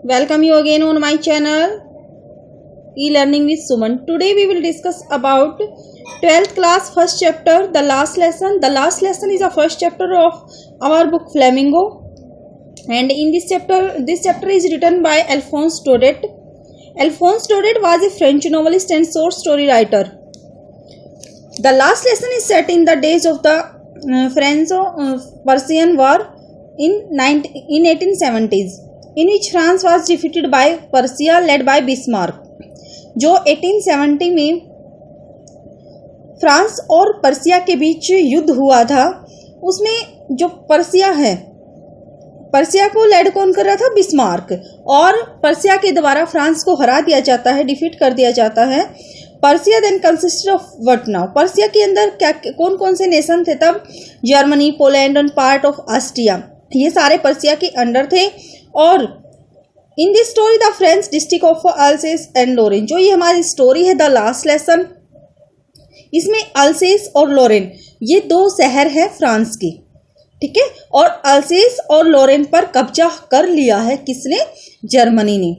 Welcome you again on my channel E-Learning with Suman. Today we will discuss about 12th class first chapter, the last lesson. The last lesson is the first chapter of our book Flamingo, and in this chapter is written by Alphonse Daudet. Alphonse Daudet was a French novelist and short story writer. The last lesson is set in the days of the Franco-Prussian War in 1870s, in which France was defeated by Prussia led by Bismarck. जो 1870 में France और Persia के बीच युद्ध हुआ था, उसमें जो Persia को लेड कौन कर रहा था? बिस्मार्क। और पर्सिया के द्वारा फ्रांस को हरा दिया जाता है, डिफीट कर दिया जाता है। Prussia then consisted of what now? Prussia के अंदर क्या कौन कौन से नेशन थे तब? Germany, Poland and part of Austria, ये सारे पर्सिया के अंडर थे। और in this story the French district of Alsace and Lorraine, जो ये हमारी स्टोरी है द लास्ट लेसन, इसमें अल्सेस और लोरेन ये दो शहर है फ्रांस के, ठीक है। और अल्सेस और लोरेन पर कब्जा कर लिया है किसने? जर्मनी ने।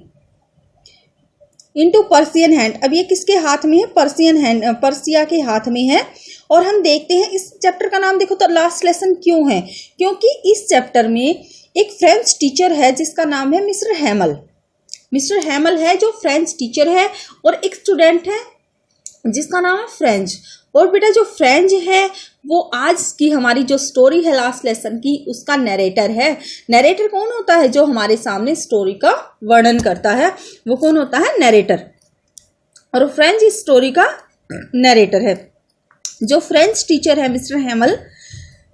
इनटू पर्सियन हैंड, अब ये किसके हाथ में है? पर्सियन हैंड, पर्सिया के हाथ में है। और हम देखते हैं इस चैप्टर का नाम देखो तो लास्ट लेसन क्यों है? क्योंकि इस चैप्टर में एक फ्रेंच टीचर है जिसका नाम है मिस्टर हैमल। मिस्टर हैमल है जो फ्रेंच टीचर है, और एक स्टूडेंट है जिसका नाम है फ्रेंच। और बेटा जो फ्रेंच है वो आज की हमारी जो स्टोरी है लास्ट लेसन की, उसका नरेटर है। नरेटर कौन होता है? जो हमारे सामने स्टोरी का वर्णन करता है, वो कौन होता है? नरेटर। और फ्रेंच इस स्टोरी का नरेटर है। जो फ्रेंच टीचर है मिस्टर हैमल,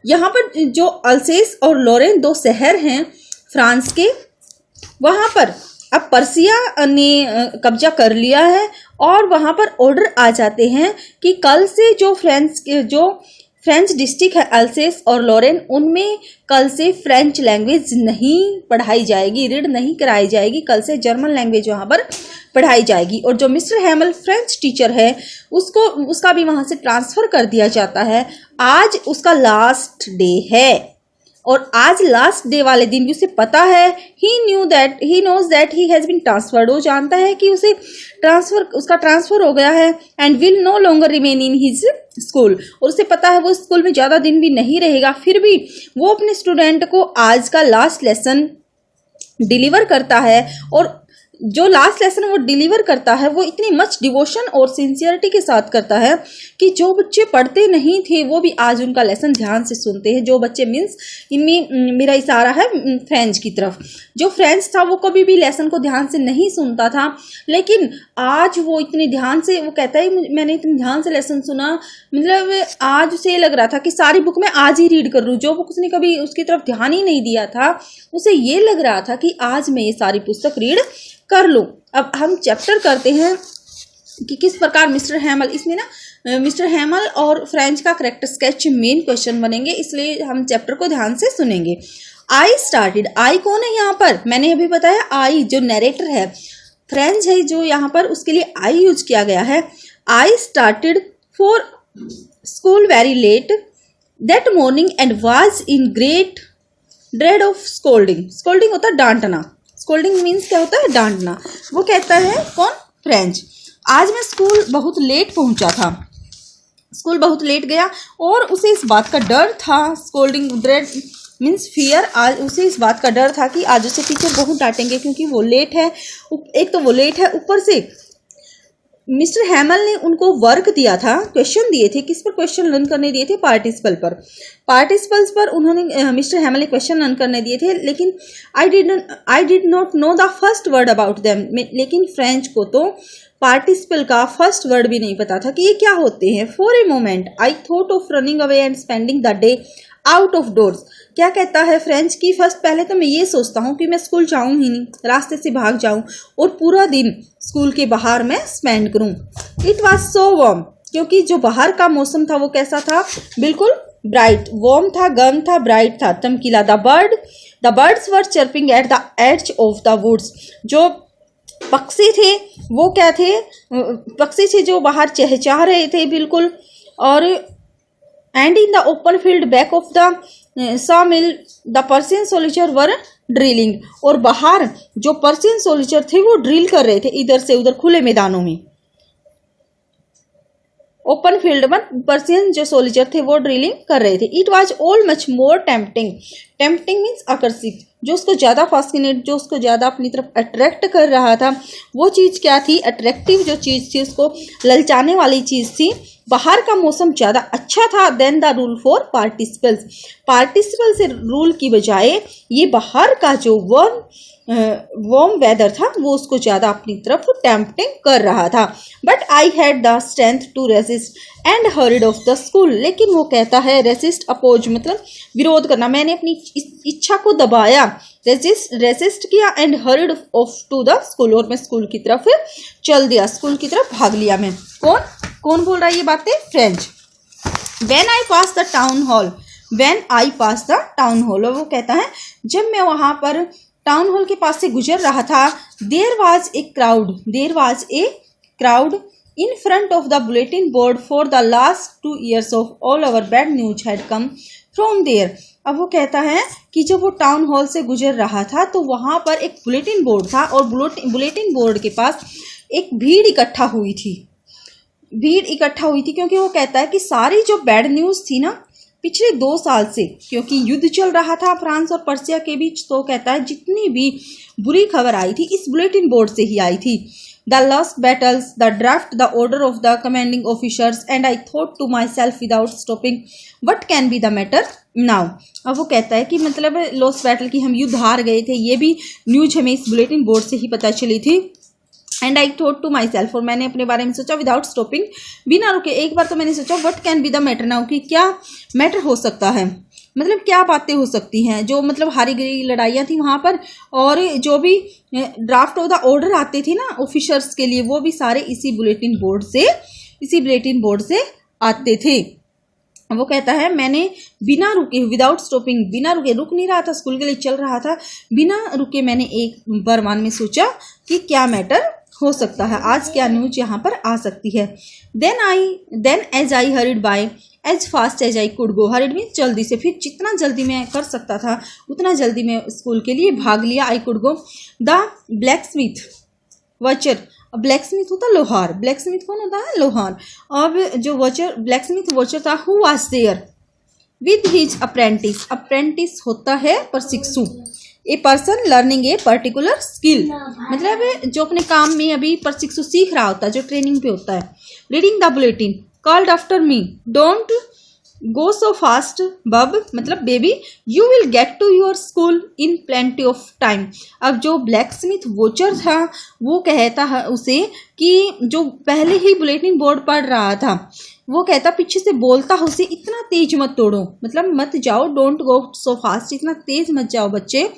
यहाँ पर जो अल्सेस और लोरेन दो शहर हैं फ्रांस के, वहाँ पर अब पर्सिया ने कब्जा कर लिया है। और वहाँ पर ऑर्डर आ जाते हैं कि कल से जो फ्रेंच डिस्ट्रिक्ट है अल्सेस और लोरेन, उनमें कल से फ्रेंच लैंग्वेज नहीं पढ़ाई जाएगी, रीड नहीं कराई जाएगी, कल से जर्मन लैंग्वेज वहाँ पर पढ़ाई जाएगी। और जो मिस्टर हैमल फ्रेंच टीचर है उसका भी वहाँ से ट्रांसफ़र कर दिया जाता है। आज उसका लास्ट डे है, और आज लास्ट डे वाले दिन भी उसे पता है, he knows that he has been transferred, वो जानता है कि उसका ट्रांसफ़र हो गया है, and will no longer remain in his school, और उसे पता है वो स्कूल में ज़्यादा दिन भी नहीं रहेगा। फिर भी वो अपने स्टूडेंट को आज का लास्ट लेसन डिलीवर करता है, और जो लास्ट लेसन वो डिलीवर करता है वो इतनी मच डिवोशन और सिंसियरिटी के साथ करता है कि जो बच्चे पढ़ते नहीं थे वो भी आज उनका लेसन ध्यान से सुनते हैं। जो बच्चे मीन्स इनमें मेरा इशारा है फ्रेंच की तरफ। जो फ्रेंच था वो कभी भी लेसन को ध्यान से नहीं सुनता था, लेकिन आज वो इतने ध्यान से, वो कहता है मैंने इतने ध्यान से लेसन सुना, मतलब आज उसे लग रहा था कि सारी बुक मैं आज ही रीड कर लूँ। जो बुक उसने कभी उसकी तरफ ध्यान ही नहीं दिया था, उसे ये लग रहा था कि आज मैं ये सारी पुस्तक रीड कर लो। अब हम चैप्टर करते हैं कि किस प्रकार मिस्टर हैमल, इसमें ना मिस्टर हैमल और फ्रेंच का करेक्टर स्केच मेन क्वेश्चन बनेंगे, इसलिए हम चैप्टर को ध्यान से सुनेंगे। आई स्टार्टेड, आई कौन है यहाँ पर? मैंने अभी बताया आई जो नरेटर है, फ्रेंच है जो यहाँ पर, उसके लिए आई यूज किया गया है। I started for school very let that morning and was in great dread of scolding. Scolding होता है डांटना, स्कोल्डिंग मीन्स क्या होता है? डांटना। वो कहता है कौन? फ्रेंच। आज मैं स्कूल बहुत लेट पहुंचा था, स्कूल बहुत लेट गया, और उसे इस बात का डर था, स्कोल्डिंग ड्रेड मीन्स फियर, आज उसे इस बात का डर था कि आज उसे टीचर बहुत डांटेंगे क्योंकि वो लेट है। एक तो वो लेट है, ऊपर से मिस्टर हैमल ने उनको वर्क दिया था, क्वेश्चन दिए थे। किस पर क्वेश्चन लर्न करने दिए थे? पार्टिसिपल पर। पार्टिसिपल्स पर उन्होंने मिस्टर हैमल ने क्वेश्चन लर्न करने दिए थे, लेकिन I did not know the first word about them. लेकिन फ्रेंच को तो पार्टिसिपल का फर्स्ट वर्ड भी नहीं पता था कि ये क्या होते हैं। For a moment I thought of running away and spending the day out of doors. क्या कहता है फ्रेंच की? फर्स्ट पहले तो मैं ये सोचता हूँ कि मैं स्कूल जाऊँ ही नहीं, रास्ते से भाग जाऊँ और पूरा दिन स्कूल के बाहर मैं स्पेंड करूँ। इट वॉज सो वार्म, क्योंकि जो बाहर का मौसम था वो कैसा था? बिल्कुल ब्राइट, वार्म था, गर्म था, ब्राइट था, चमकीला। The birds were chirping at the edge of the woods. जो पक्षी थे वो क्या थे? पक्षी थे जो बाहर चहचहा रहे थे बिल्कुल। और and in the open field back of the sawmill the Persian soldiers were drilling, और बाहर जो पर्शियन सोल्जर थे वो ड्रिल कर रहे थे इधर से उधर खुले मैदानों में। ओपन फील्ड में पर्शियन जो सोल्जर थे वो ड्रिलिंग कर रहे थे। It was all much more tempting, tempting means आकर्षित, जो उसको ज़्यादा फास्किनेट, जो उसको ज़्यादा अपनी तरफ अट्रैक्ट कर रहा था, वो चीज़ क्या थी, अट्रैक्टिव जो चीज़ थी, उसको ललचाने वाली चीज़ थी। बाहर का मौसम ज़्यादा अच्छा था than the rule for participles, participle से रूल की बजाय ये बाहर का जो वार्म वेदर था वो उसको ज़्यादा अपनी तरफ टेम्पटिंग कर रहा था। But I had the strength to resist and hurried off the school, लेकिन वो कहता है रेसिस्ट, अपोज मतलब विरोध करना, मैंने अपनी इच्छा को दबाया, रेसिस्ट किया, and hurried off to the school, और मैं स्कूल की तरफ चल दिया, स्कूल की तरफ भाग लिया मैं। कौन बोल रहा है ये बातें, French. When I pass the town hall, when I pass the town hall, और वो कहता है जब मैं वहां पर टाउन हॉल के पास से गुजर रहा था, there was a crowd in front of the bulletin board, for the last 2 years of all our bad news had come from there. अब वो कहता है कि जब वो टाउन हॉल से गुजर रहा था तो वहां पर एक बुलेटिन बोर्ड था, और बुलेटिन बोर्ड के पास एक भीड़ इकट्ठा हुई थी, क्योंकि वो कहता है कि सारी जो बैड न्यूज थी ना पिछले 2 साल से, क्योंकि युद्ध चल रहा था फ्रांस और पर्सिया के बीच, तो कहता है जितनी भी बुरी खबर आई थी इस बुलेटिन बोर्ड से ही आई थी। The last battles, the draft, the order of the commanding officers, and I thought to myself without stopping what can be the matter now. अब वो कहता है कि मतलब लॉस्ट बैटल की हम युद्ध हार गए थे, ये भी न्यूज हमें इस बुलेटिन बोर्ड से ही पता चली थी। And I thought to myself, और मैंने अपने बारे में सोचा, विदाउट स्टॉपिंग, बिना रुके, एक बार तो मैंने सोचा what can be the matter now, कि क्या मैटर हो सकता है, मतलब क्या बातें हो सकती हैं, जो मतलब हारी गई लड़ाइयाँ थी वहाँ पर, और जो भी ड्राफ्ट ऑफ द ऑर्डर आते थे ना ऑफिसर्स के लिए, वो भी सारे इसी बुलेटिन बोर्ड से आते थे। वो कहता है मैंने बिना रुके, विदाउट स्टॉपिंग, बिना रुके, रुक नहीं रहा था, स्कूल के लिए चल रहा था, बिना रुके मैंने एक बार मन में सोचा कि क्या मैटर हो सकता है, आज क्या न्यूज यहाँ पर आ सकती है। Then as I hurried by as fast as I could go, hurried means जल्दी से, फिर जितना जल्दी मैं कर सकता था उतना जल्दी मैं स्कूल के लिए भाग लिया। आई could go. The black Smith watcher, black Smith होता लोहार, ब्लैक स्मिथ कौन होता है, लोहार। अब जो वॉचर, ब्लैक स्मिथ वॉचर था, who was there with his apprentice, apprentice होता है प्रशिक्षु, a person learning a particular skill, मतलब जो अपने काम में अभी प्रशिक्षु सीख रहा होता है, जो ट्रेनिंग पे होता है। Reading the bulletin, called after me, don't go so fast bub, मतलब baby, you will get to your school in plenty of time. अब जो ब्लैक स्मिथ वॉचर था वो कहता है उसे कि जो पहले ही बुलेटिन बोर्ड पढ़ रहा था, वो कहता, पीछे से बोलता उसे, इतना तेज मत दौड़ो, मतलब मत जाओ, डोंट गो सो फास्ट, इतना तेज मत जाओ बच्चे,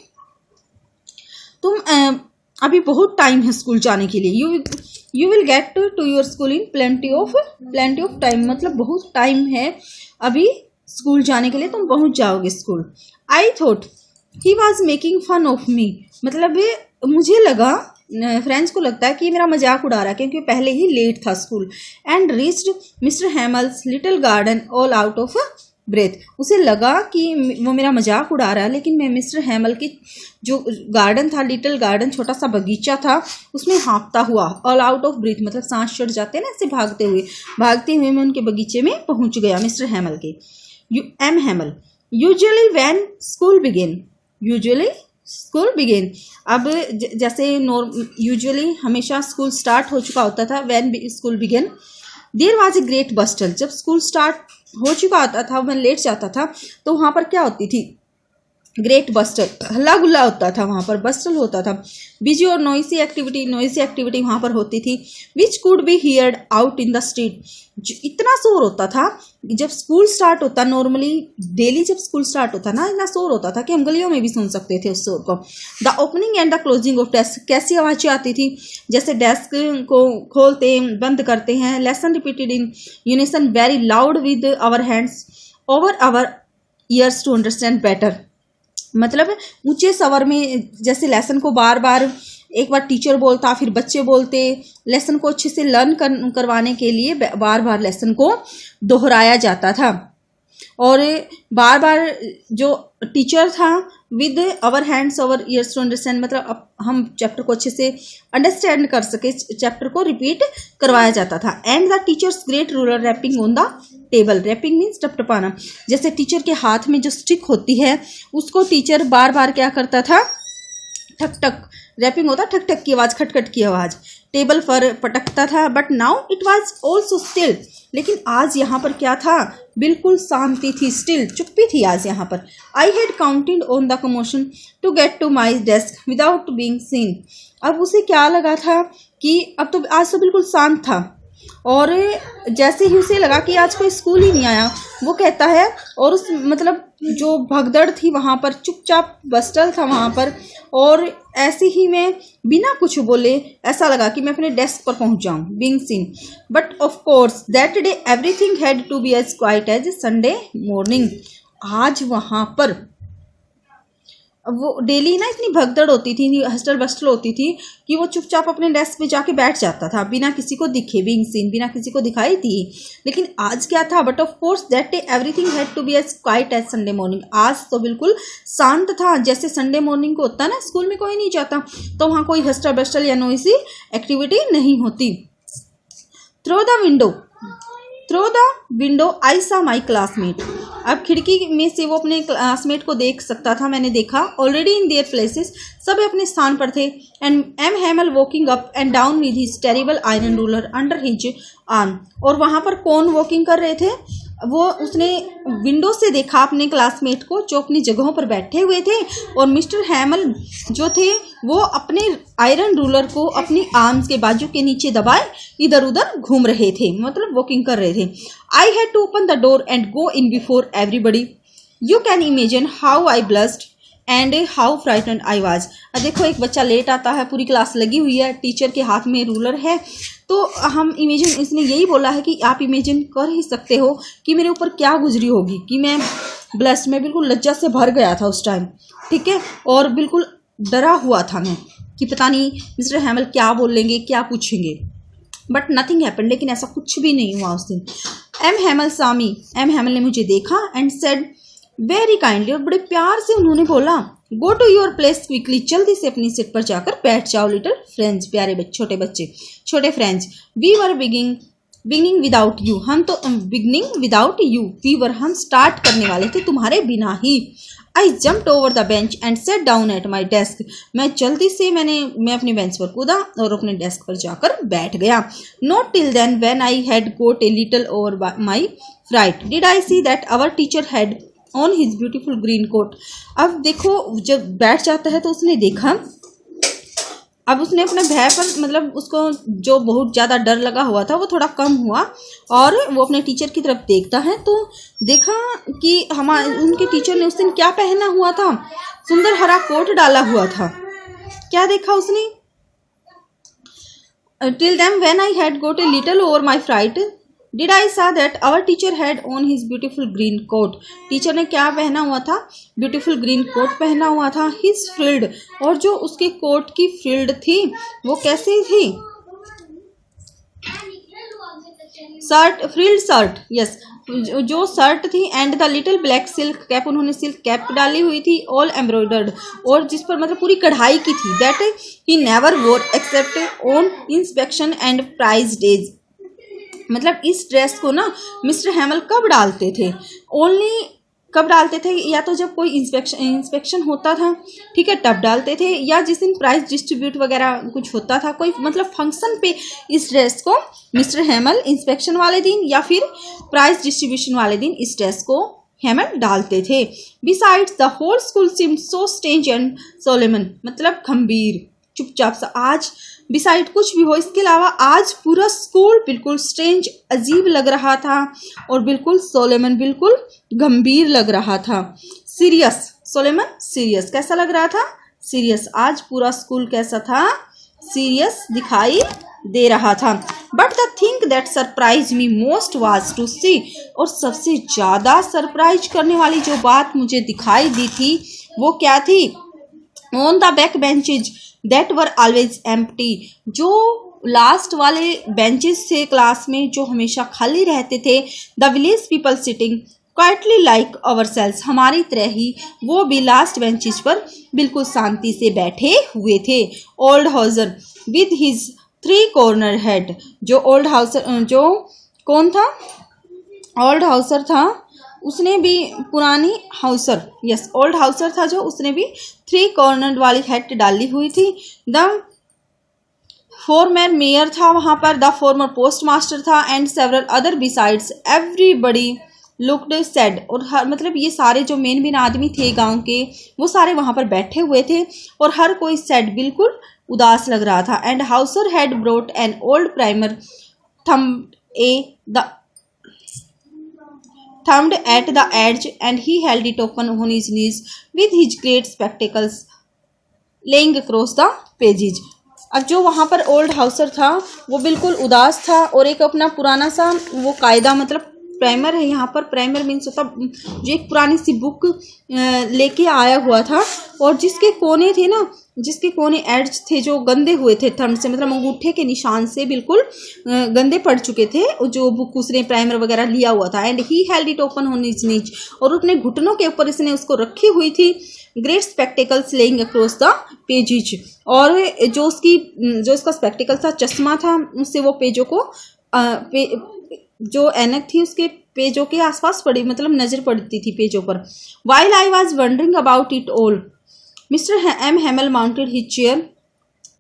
तुम अभी बहुत टाइम है स्कूल जाने के लिए। You will get to your school in plenty of time, मतलब बहुत टाइम है अभी स्कूल जाने के लिए, तुम पहुंच जाओगे school. I thought he was making fun of me, मतलब मुझे लगा, फ्रेंड्स को लगता है कि मेरा मजाक उड़ा रहा है, क्योंकि पहले ही लेट था school. And reached Mister Hamel's little garden all out of breath, उसे लगा कि वो मेरा मजाक उड़ा रहा है, लेकिन मैं मिस्टर हैमल की जो गार्डन था, लिटिल गार्डन, छोटा सा बगीचा था, उसमें हाँफता हुआ, ऑल आउट ऑफ ब्रीथ मतलब सांस चढ़ जाते हैं ना, ऐसे भागते हुए मैं उनके बगीचे में पहुंच गया, मिस्टर हैमल के। M Hamel, usually when school begin, अब जैसे यूजुअली हमेशा स्कूल स्टार्ट हो चुका होता था, when school begin, there was a great bustle, जब स्कूल स्टार्ट हो चुका होता था, मैं लेट जाता था तो वहां पर क्या होती थी, ग्रेट बस्टल, हल्ला गुल्ला होता था वहां पर, बस्टल होता था। बिजी और नॉइसी एक्टिविटी वहां पर होती थी। Which could be heard out in the street, इतना शोर होता था जब स्कूल स्टार्ट होता, नॉर्मली डेली जब स्कूल स्टार्ट होता ना, इतना शोर होता था कि हम गलियों में भी सुन सकते थे उस शोर को। The opening and the closing of desk, कैसी आवाज़ें आती थी, जैसे डेस्क को खोलते बंद करते हैं। Lesson repeated in unison very loud with our hands over our ears to understand better, मतलब ऊंचे स्वर में, जैसे लेसन को बार बार एक बार टीचर बोलता, फिर बच्चे बोलते, लेसन को अच्छे से लर्न करवाने के लिए बार बार लेसन को दोहराया जाता था। और बार बार जो टीचर था with our hands over ears to understand, मतलब अब हम चैप्टर को अच्छे से अंडरस्टैंड कर सके, चैप्टर को रिपीट करवाया जाता था। And the teacher's great ruler rapping on the table, rapping means टपटपाना, जैसे टीचर के हाथ में जो स्टिक होती है उसको टीचर बार बार क्या करता था, ठक ठक, रैपिंग होता ठक ठक की आवाज, खटखट की आवाज, टेबल पर पटकता था। But now it was also still, लेकिन आज यहाँ पर क्या था, बिल्कुल शांति थी, स्टिल, चुप्पी थी आज यहाँ पर। I had counted on the commotion to get to my desk without being seen, अब उसे क्या लगा था कि अब तो आज तो बिल्कुल शांत था, और जैसे ही उसे लगा कि आज कोई स्कूल ही नहीं आया, वो कहता है, और उस मतलब जो भगदड़ थी वहाँ पर, चुपचाप बस्टल था वहाँ पर, और ऐसे ही मैं बिना कुछ बोले ऐसा लगा कि मैं अपने डेस्क पर पहुँच जाऊँ, being seen. But of course that day everything had to be as quite as Sunday morning, आज वहाँ पर वो डेली ना इतनी भगदड़ होती थी, हस्टल बस्टल होती थी कि वो चुपचाप अपने डेस्क पे जाके बैठ जाता था बिना किसी को दिखे, बीइंग सीन, बिना किसी को दिखाई दी। लेकिन आज क्या था, but of course that day everything had to be as quite as Sunday morning, आज तो बिल्कुल शांत था, जैसे संडे मॉर्निंग को होता है ना, स्कूल में कोई नहीं जाता तो वहाँ कोई हस्टल बस्टल या नॉइसी एक्टिविटी नहीं होती। थ्रू द विंडो आई सा माई क्लासमेट, अब खिड़की में से वो अपने क्लासमेट को देख सकता था, मैंने देखा। ऑलरेडी इन देयर प्लेसेस, सब अपने स्थान पर थे। And M Hamel walking up and down with his terrible iron ruler under his arm, और वहाँ पर कौन वॉकिंग कर रहे थे, वो उसने विंडो से देखा अपने क्लासमेट को जो अपनी जगहों पर बैठे हुए थे, और मिस्टर हैमल जो थे वो अपने आयरन रूलर को अपनी आर्म्स के बाजू के नीचे दबाए इधर उधर घूम रहे थे, मतलब वॉकिंग कर रहे थे। I had to open the door and go in before everybody, you can imagine how I blushed and how frightened I was. अब देखो एक बच्चा लेट आता है, पूरी क्लास लगी हुई है, टीचर के हाथ में रूलर है, तो हम इमेजिन, इसने यही बोला है कि आप इमेजिन कर ही सकते हो कि मेरे ऊपर क्या गुजरी होगी, कि मैं ब्लस्ट में बिल्कुल लज्जा से भर गया था उस टाइम, ठीक है, और बिल्कुल डरा हुआ था मैं कि पता नहीं मिस्टर हैमल क्या बोलेंगे, क्या पूछेंगे। बट नथिंग हैपन, लेकिन ऐसा कुछ भी नहीं हुआ उस दिन। एम हैमल सामी, एम हैमल ने मुझे देखा एंड सेड वेरी काइंडली, और बड़े प्यार से उन्होंने बोला, go to your place quickly, जल्दी से अपनी सीट पर जाकर बैठ जाओ लिटिल फ्रेंड्स, प्यारे बच्चे, छोटे friends. We were beginning without you, हम तो beginning without you, we were, हम स्टार्ट करने वाले थे तुम्हारे बिना ही। I jumped over the bench and sat down at my desk, मैं जल्दी से मैं अपने बेंच पर कूदा और अपने डेस्क पर जाकर बैठ गया। Not till then when I had got a little over my fright did I see that our teacher had on his beautiful green coat. अब देखो जब बैठ जाता है तो उसने देखा, अब उसने अपने भय पर, मतलब उसको जो बहुत ज़्यादा डर लगा हुआ था वो थोड़ा कम हुआ, और वो अपने टीचर की तरफ देखता है तो देखा कि उनके टीचर ने उस दिन क्या पहना हुआ था, सुंदर हरा कोट डाला हुआ था। क्या देखा उसने, till then when I had got a little over my fright did I saw that our teacher had on his beautiful green coat, teacher ने क्या पहना हुआ था, ब्यूटीफुल ग्रीन कोट पहना हुआ था। हिज फ्रिल्ड, और जो उसके कोट की फ्रिल्ड थी वो कैसी थी, शर्ट, फ्रिल्ड शर्ट, यस, जो शर्ट थी। And the little black silk cap, उन्होंने सिल्क कैप डाली हुई थी, ऑल एम्ब्रॉयडर्ड, और जिस पर मतलब पूरी कढ़ाई की थी। That he never wore except on inspection and prize days, मतलब इस ड्रेस को ना मिस्टर हैमल कब डालते थे, ओनली कब डालते थे, या तो जब कोई इंस्पेक्शन होता था, ठीक है, तब डालते थे, या जिस दिन प्राइज डिस्ट्रीब्यूट वगैरह कुछ होता था, कोई मतलब फंक्शन पे इस ड्रेस को मिस्टर हैमल इंस्पेक्शन वाले दिन या फिर प्राइज डिस्ट्रीब्यूशन वाले दिन इस ड्रेस को हैमल डालते थे। Besides the whole school seemed so strange and solemn, मतलब गंभीर, चुपचाप सा। आज बिसाइड कुछ भी हो, इसके अलावा आज पूरा स्कूल बिल्कुल स्ट्रेंज, अजीब लग रहा था, और बिल्कुल सोलेमन, बिल्कुल गंभीर लग रहा था। सीरियस, सोलेमन सीरियस, कैसा लग रहा था, सीरियस। आज पूरा स्कूल कैसा था, सीरियस दिखाई दे रहा था। But the thing that surprise me most was to see, और सबसे ज्यादा सरप्राइज करने वाली जो बात मुझे दिखाई दी थी वो क्या थी, on the back benches that were always empty, जो लास्ट वाले बेंचेस थे क्लास में जो हमेशा खाली रहते थे। The village people sitting quietly like ourselves, हमारी तरह ही वो भी लास्ट बेंचेस पर बिल्कुल शांति से बैठे हुए थे। Old Hauser with his 3 corner head, जो ओल्ड हाउसर, जो कौन था, ओल्ड हाउसर था, उसने भी पुरानी हाउसर, यस ओल्ड हाउसर था जो, उसने भी 3 कॉर्नर वाली हेड डाली हुई थी। द फॉर्मर मेयर था वहां पर, द फॉर्मर पोस्ट मास्टर था, and several other besides, everybody looked sad, और हर मतलब ये सारे जो मेन आदमी थे गांव के, वो सारे वहां पर बैठे हुए थे और हर कोई सैड, बिल्कुल उदास लग रहा था। And Hauser had brought an old primer thumbed at the edge, and he held it open on his knees with his great spectacles laying across the pages। अब जो वहाँ पर ओल्ड हाउसर था वो बिल्कुल उदास था और एक अपना पुराना सा वो कायदा, मतलब प्राइमर है यहाँ पर, प्राइमर मीन्स होता जो एक पुरानी सी बुक लेके आया हुआ था, और जिसके कोने थे ना, जिसके कोने एड्ज थे जो गंदे हुए थे थंब से, मतलब अंगूठे के निशान से बिल्कुल गंदे पड़ चुके थे जो बुक उसने प्राइमर वगैरह लिया हुआ था। And he held it open on his knees, और अपने घुटनों के ऊपर इसने उसको रखी हुई थी। Great spectacles laying across the pages, और जो उसका स्पेक्टिकल था, चश्मा था, उससे वो पेजों को जो ऐनक थी उसके पेजों के आसपास पड़ी, मतलब नजर पड़ती थी पेजों पर। While I was wondering about it all, mister M Hamel mounted his chair,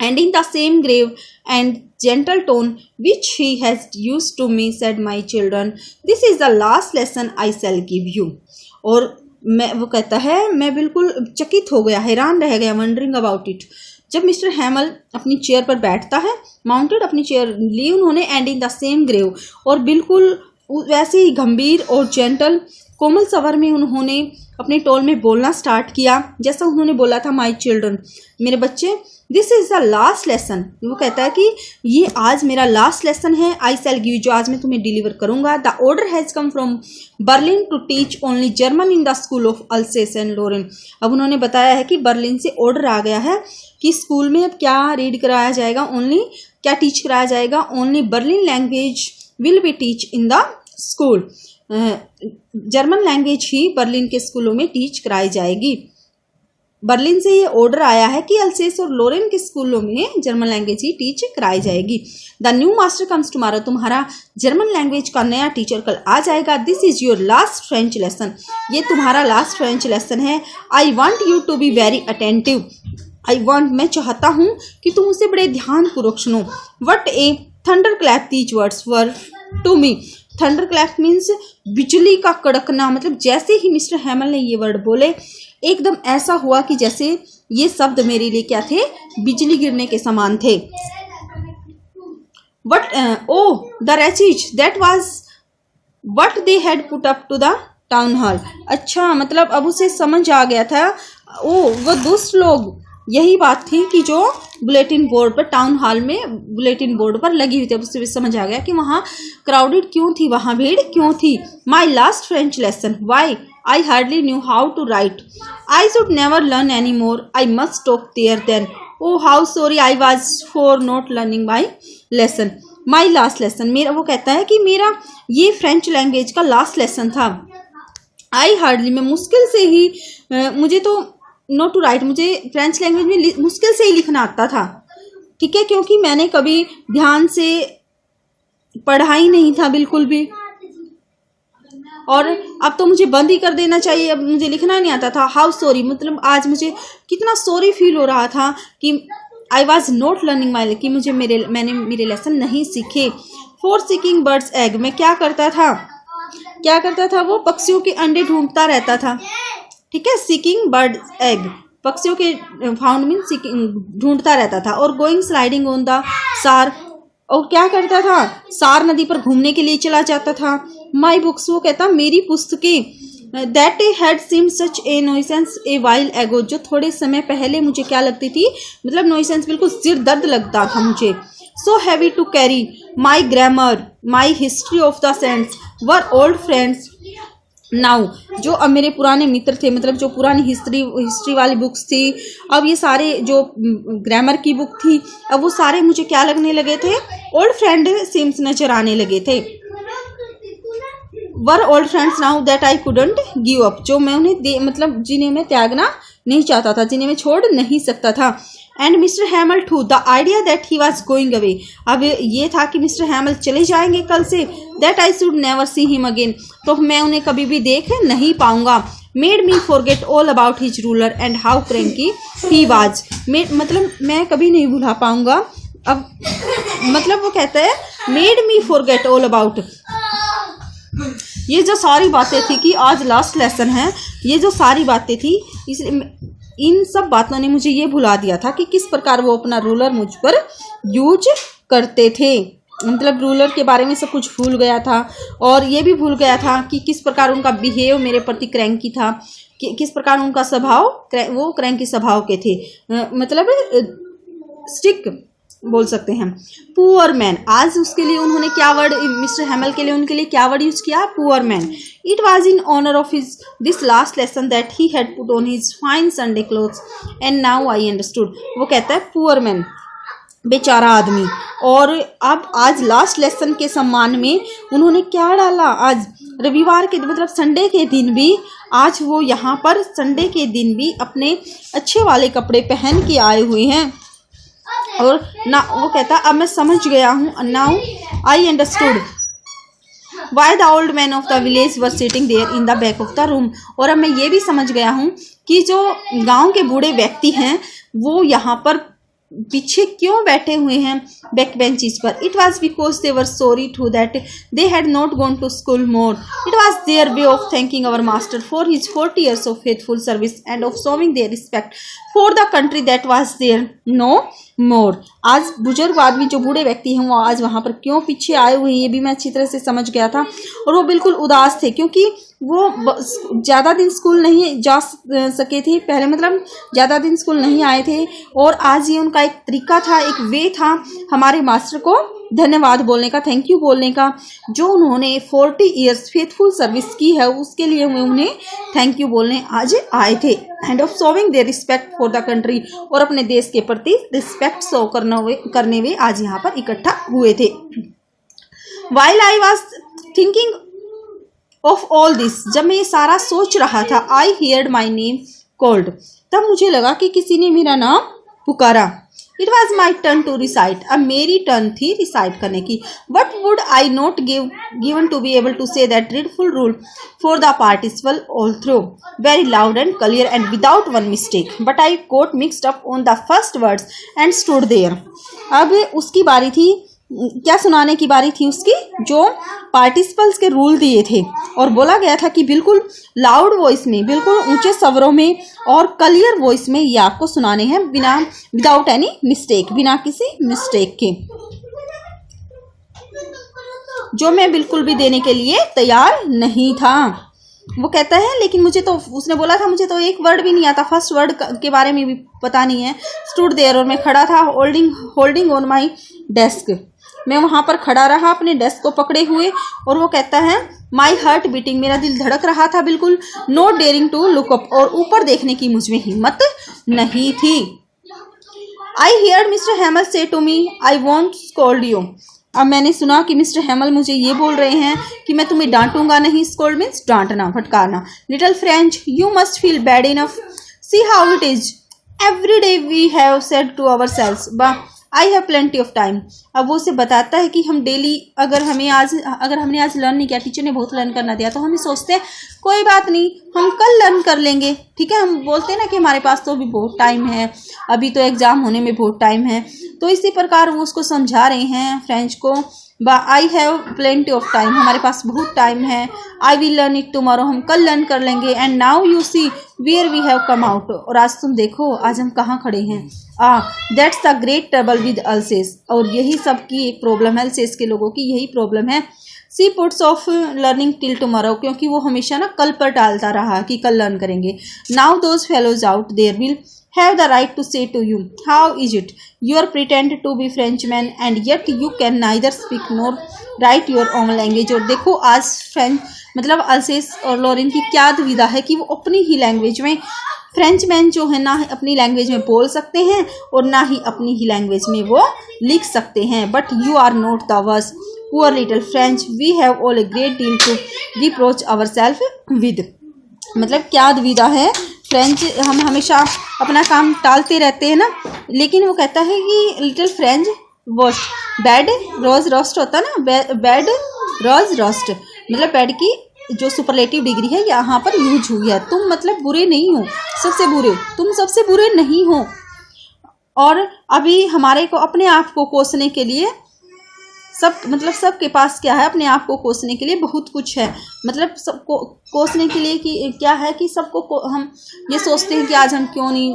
and in the same grave and gentle tone which he has used to me said, my children, this is the last lesson I shall give you। और मैं, वो कहता है, मैं बिल्कुल चकित हो गया, हैरान रह गया, वंडरिंग अबाउट इट, जब मिस्टर हैमल अपनी चेयर पर बैठता है, माउंटेड अपनी चेयर ली उन्होंने, and in the same grave, और बिल्कुल वैसे ही गंभीर और जेंटल कोमल स्वर में उन्होंने अपने टोल में बोलना स्टार्ट किया, जैसा उन्होंने बोला था, माई चिल्ड्रन, मेरे बच्चे, this is the last lesson. वो कहता है कि ये आज मेरा लास्ट लेसन है, आई शैल गिव, जो आज मैं तुम्हें डिलीवर करूंगा। The order has come from Berlin to teach only German in the school of Alsace and Lorraine. अब उन्होंने बताया है कि बर्लिन से ऑर्डर आ गया है कि स्कूल में अब क्या रीड कराया जाएगा, ओनली क्या टीच कराया जाएगा, only Berlin language will be teach in the school, German language he Berlin के स्कूलों में टीच कराई जाएगी। बर्लिन से ये ऑर्डर आया है कि अल्सेस और लोरेन के स्कूलों में जर्मन लैंग्वेज ही टीच कराई जाएगी। The new master comes tomorrow, तुम्हारा जर्मन लैंग्वेज का नया टीचर कल आ जाएगा। This is your last French lesson, ये तुम्हारा लास्ट फ्रेंच लेसन है। I want you to be very attentive, I want, मैं चाहता हूँ कि तुम उसे बड़े ध्यान पूर्वक सुनो। What a thunderclap these words were to me, thunderclap means बिजली का कड़कना, मतलब जैसे ही मिस्टर हैमल ने ये वर्ड बोले एकदम ऐसा हुआ कि जैसे ये शब्द मेरे लिए क्या थे, बिजली गिरने के समान थे। What oh the wretches that was what they had put up to the town hall. अच्छा, मतलब अब उसे समझ आ गया था, ओ वो दुष्ट लोग, यही बात थी कि जो बुलेटिन बोर्ड पर, टाउन हॉल में बुलेटिन बोर्ड पर लगी हुई थी। अब उसे समझ आ गया कि वहाँ क्राउडेड क्यों थी, वहाँ भीड़ क्यों थी। My last French lesson, why I hardly knew how to write. I should never learn anymore. I must stop there then. Oh, how sorry I was for not learning my lesson. My last lesson. मेरा, वो कहता है कि मेरा ये French language का last lesson था। I hardly, मैं मुश्किल से ही, मुझे तो not to write, मुझे फ्रेंच लैंग्वेज में मुश्किल से ही लिखना आता था, ठीक है, क्योंकि मैंने कभी ध्यान से पढ़ा ही नहीं था बिल्कुल भी, और अब तो मुझे बंद ही कर देना चाहिए, अब मुझे लिखना नहीं आता था। हाउ सॉरी, मतलब आज मुझे कितना सॉरी फील हो रहा था कि I was not learning my, कि मैंने मेरे लेसन नहीं सीखे। फॉर सीकिंग बर्ड्स एग, मैं क्या करता था, वो पक्षियों के अंडे ढूंढता रहता था, ठीक है, सीकिंग बर्ड्स एग, पक्षियों के फाउंड मीन सीकिंग, ढूंढता रहता था। और गोइंग स्लाइडिंग ऑन द सार, और क्या करता था, सार नदी पर घूमने के लिए चला जाता था। माई बुक्स, वो कहता मेरी पुस्तकें, that had seem such a nuisance a while ago, जो थोड़े समय पहले मुझे क्या लगती थी, मतलब नॉइसेंस, बिल्कुल सिर दर्द लगता था मुझे। So heavy to carry, my grammar, my history of the saints were old friends now, जो अब मेरे पुराने मित्र थे, मतलब जो पुरानी हिस्ट्री वाली बुक्स थी, अब ये सारे जो ग्रामर की बुक थी, अब वो सारे मुझे क्या लगने लगे थे, ओल्ड फ्रेंड सीम्स नजर आने लगे थे। Were old friends now that I couldn't give up, जो मैं उन्हें मतलब जिन्हें मैं त्यागना नहीं चाहता था, जिन्हें मैं छोड़ नहीं सकता था। And mister Hamel to the idea that he was going away, अब ये था कि मिस्टर हैमल चले जाएंगे कल से, that I should never see him again, तो मैं उन्हें कभी भी देख नहीं पाऊंगा। Made me forget all about his ruler and how cranky he was, मतलब मैं कभी नहीं भुला पाऊंगा। अब मतलब वो कहता है made me forget all about, ये जो सारी बातें थी कि आज लास्ट लेसन है, ये जो सारी बातें थी इन सब बातों ने मुझे ये भुला दिया था कि किस प्रकार वो अपना रूलर मुझ पर यूज करते थे, मतलब रूलर के बारे में सब कुछ भूल गया था। और ये भी भूल गया था कि किस प्रकार उनका बिहेव मेरे प्रति क्रैंकी था, कि किस प्रकार उनका स्वभाव वो क्रैंकी स्वभाव के थे, मतलब स्टिक बोल सकते हैं। पुअर मैन, आज उसके लिए उन्होंने क्या वर्ड, मिस्टर हैमल के लिए उनके लिए क्या वर्ड यूज किया, poor man. It was in honour of his this last lesson that he had put on his fine Sunday clothes and now I understood, वो कहता है पुअर मैन, बेचारा आदमी। और अब आज लास्ट लेसन के सम्मान में उन्होंने क्या डाला, आज रविवार के मतलब संडे के दिन भी, आज वो यहाँ पर संडे के दिन भी अपने अच्छे वाले कपड़े पहन के आए हुए हैं। और ना वो कहता अब मैं समझ गया हूँ, now I understood why the old man of the village were sitting there in the back of the room, और अब मैं ये भी समझ गया हूँ कि जो गांव के बूढ़े व्यक्ति हैं वो यहाँ पर पीछे क्यों बैठे हुए हैं बैक बेंचेस पर। It was because they were sorry too that they had not gone to school more, it was their way of thanking our master for his 40 years of faithful service and of showing their respect for the country that was their no more. आज बुजुर्ग आदमी जो बूढ़े व्यक्ति हैं वो आज वहाँ पर क्यों पीछे आए हुए हैं, ये भी मैं अच्छी तरह से समझ गया था। और वो बिल्कुल उदास थे क्योंकि वो ज़्यादा दिन स्कूल नहीं जा सके थे पहले, मतलब ज़्यादा दिन स्कूल नहीं आए थे। और आज ये उनका एक तरीका था, एक वे था हमारे मास्टर को धन्यवाद बोलने का, थैंक यू बोलने का, जो उन्होंने 40 years फेथफुल सर्विस की है उसके लिए वो उन्हें थैंक यू बोलने आज आए थे। And of showing their respect for the country, और अपने देश के प्रति रिस्पेक्ट शो करने हुए आज यहाँ पर इकट्ठा हुए थे। While I was thinking of all this, जब मैं ये सारा सोच रहा था, I heard my name called, तब मुझे लगा कि किसी ने मेरा नाम पुकारा। It was my turn to recite, अब मेरी टर्न थी रिसाइट करने की। What would I not given to be able to say that dreadful rule for the participle all through very loud and clear and without one mistake, but I got mixed up on the first words and stood there. अब उसकी बारी थी, क्या सुनाने की बारी थी उसकी, जो पार्टिसिपल्स के रूल दिए थे और बोला गया था कि बिल्कुल लाउड वॉइस में, बिल्कुल ऊंचे स्वरों में और क्लियर वॉइस में ये आपको सुनाने हैं, बिना विदाउट एनी मिस्टेक, बिना किसी मिस्टेक के, जो मैं बिल्कुल भी देने के लिए तैयार नहीं था। वो कहता है लेकिन मुझे तो, उसने बोला था मुझे तो एक वर्ड भी नहीं आता, फर्स्ट वर्ड के बारे में भी पता नहीं है। स्टूड देयर, और मैं खड़ा था, होल्डिंग ऑन माई डेस्क, मैं वहाँ पर खड़ा रहा अपने डेस्क को पकड़े हुए। और वो कहता है माई हार्ट बीटिंग, मेरा दिल धड़क रहा था बिल्कुल। Not daring to look up, और ऊपर देखने की मुझ में हिम्मत नहीं थी। आई हियर्ड मिस्टर हैमल से to me I won't scold you, अब मैंने सुना कि मिस्टर हैमल मुझे ये बोल रहे हैं कि मैं तुम्हें डांटूंगा नहीं, स्कोल्ड मीन्स डांटना, फटकारना। Little French you must feel bad enough, see how it is every day we have said to our sales I have plenty of time. अब वो उसे बताता है कि हम डेली, अगर हमने आज लर्न नहीं किया, टीचर ने बहुत लर्न करना दिया, तो हम सोचते हैं कोई बात नहीं हम कल लर्न कर लेंगे, ठीक है। हम बोलते हैं ना कि हमारे पास तो अभी बहुत टाइम है, अभी तो एग्जाम होने में बहुत टाइम है। तो इसी प्रकार वो उसको समझा रहे हैं फ्रेंच को, I have plenty of time, हमारे पास बहुत टाइम है। I will learn it tomorrow, हम कल लर्न कर लेंगे। And now you see where we have come out, और आज तुम देखो आज हम कहाँ खड़े हैं। That's the great trouble with Alsace, और यही सब की एक प्रॉब्लम है, अल्सेस के लोगों की यही प्रॉब्लम है। She puts off learning till tomorrow, क्योंकि वो हमेशा ना कल पर टालता रहा कि कल लर्न करेंगे। Now those fellows out there will have the right to say to you, how is it you are pretend to be Frenchman and yet you can neither speak nor write your own language। और देखो आज French मतलब अल्सेस और Lauren की क्या दुविधा है कि वो अपनी ही लैंग्वेज में, फ्रेंचमैन जो है ना अपनी लैंग्वेज में बोल सकते हैं और ना ही अपनी ही लैंग्वेज में वो लिख सकते हैं। But you are not the worse, poor little French, we have all a great deal to reproach our self with. मतलब क्या दुविधा है, फ्रेंच हम हमेशा अपना काम टालते रहते हैं ना, लेकिन वो कहता है कि लिटिल फ्रेंच वॉश बेड रोज रोस्ट होता है ना, बेड रोज रोस्ट, मतलब बेड की जो सुपरलेटिव डिग्री है यहाँ पर यूज हुई है। तुम मतलब बुरे नहीं हो, सबसे बुरे, तुम सबसे बुरे नहीं हो। और अभी हमारे को अपने आप को कोसने के लिए सब, मतलब सबके पास क्या है, अपने आप को कोसने के लिए बहुत कुछ है। मतलब सबको कोसने के लिए कि क्या है कि सबको हम ये सोचते हैं कि आज हम क्यों नहीं,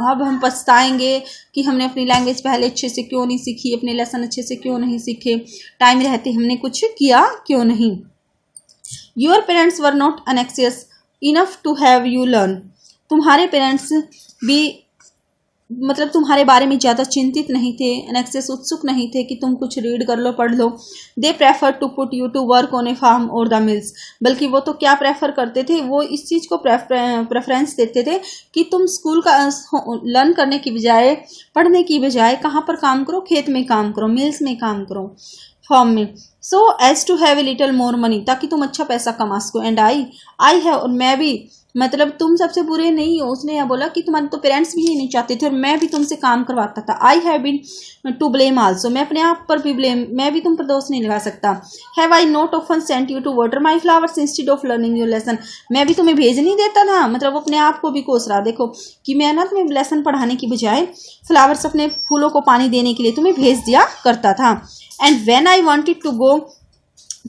अब हम पछताएंगे कि हमने अपनी लैंग्वेज पहले अच्छे से क्यों नहीं सीखी, अपने लेसन अच्छे से क्यों नहीं सीखे, टाइम रहते हमने कुछ किया क्यों नहीं। Your parents were not anxious enough to have you learn. तुम्हारे पेरेंट्स भी मतलब तुम्हारे बारे में ज़्यादा चिंतित नहीं थे, एनेक्सियस उत्सुक नहीं थे कि तुम कुछ रीड कर लो, पढ़ लो। They prefer to put you to work on a farm और द मिल्स। बल्कि वो तो क्या प्रेफर करते थे, वो इस चीज़ को प्रेफरेंस देते थे कि तुम स्कूल का लर्न करने की बजाय, पढ़ने की बजाय कहाँ पर काम करो, खेत में काम करो, मिल्स में काम करो, फॉर्म में। So as to have a little more money, ताकि तुम अच्छा पैसा कमा सको। एंड आई हैव, और मैं भी, मतलब तुम सबसे बुरे नहीं हो। उसने यह बोला कि तुम्हारे तो पेरेंट्स भी नहीं चाहते थे और मैं भी तुमसे काम करवाता था। I have been to blame also, मैं अपने आप पर भी ब्लेम, मैं भी तुम पर दोष नहीं लगा सकता। Have I not often sent you to water my flowers instead of learning your lesson, मैं भी तुम्हें भेज नहीं देता था। मतलब वो अपने आप को भी कोस रहा, देखो कि मैं ना तुम्हें लेसन पढ़ाने की बजाय फ्लावर्स, अपने फूलों को पानी देने के लिए तुम्हें भेज दिया करता था। And when I wanted to go